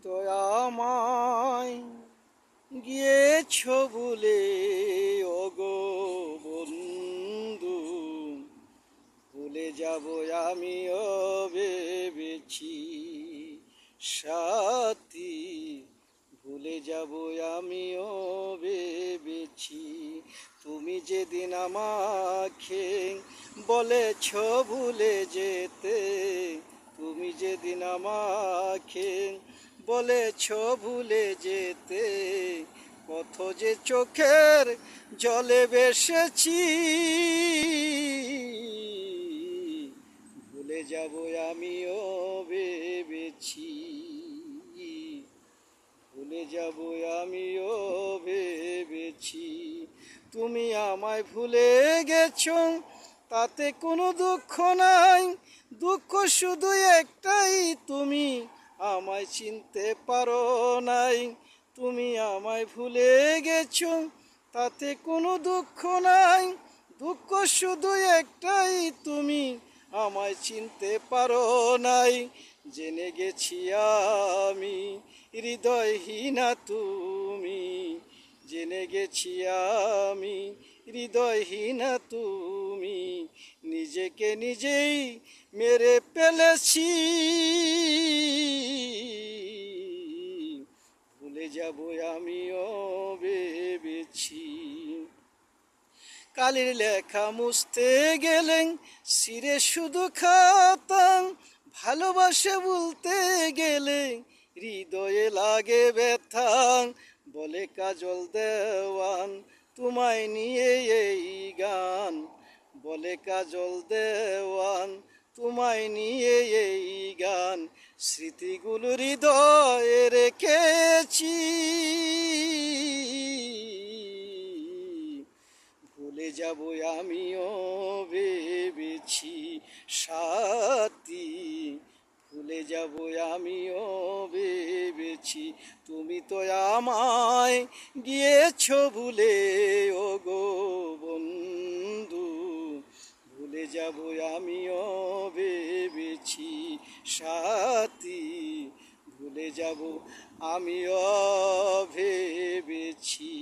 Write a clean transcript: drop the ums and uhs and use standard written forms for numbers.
তো আমায় গিয়েছ ভুলে, ওগো বন্ধু, ভুলে যাব আমিও ভেবেছি সাথী, ভুলে যাব আমিও ভেবেছি। তুমি যেদিন আমাকে বলেছ ভুলে যেতে, তুমি যেদিন আমাকে বলেছ ভুলে যেতে, কত যে চোখের জলে ভেসেছি, ভুলে যাব আমিও ভেবেছি, ভুলে যাব আমিও ভেবেছি। তুমি আমায় ভুলে গেছো, তাতে কোনো দুঃখ নাই, দুঃখ শুধু একটাই, তুমি আমায় চিনতে পারো নাই। তুমি আমায় ভুলে গেছো, তাতে কোনো দুঃখ নাই, দুঃখ শুধু একটাই, তুমি আমায় চিনতে পারো নাই। জেনে গেছি আমি হৃদয়হীনা তুমি, জেনে গেছি আমি হৃদয়হীনা তুমি, নিজেকে নিজেই মেরে ফেলেছি, ভুলে যাব আমিও ভেবেছি। কালির লেখা মুছতে গেলেন সিরে শুধু খাতা, ভালোবাসে বলতে গেলে হৃদয়ে লাগে ব্যথা, বলে কাজল দেওয়ান তোমায় নিয়ে এই গান, বলে কাজল দেওয়ান তোমায় নিয়ে এই গান, স্মৃতিগুলো হৃদয়ে রেখেছি, ভুলে যাব আমিও ভেবেছি সাথী, ভুলে যাব আমিও ভেবেছি। তুমি তো আমায় গিয়েছ ভুলে, ওগো বন্ধু, ভুলে যাব আমিও ভেবেছি সাথী, ভুলে যাব আমিও ভেবেছি।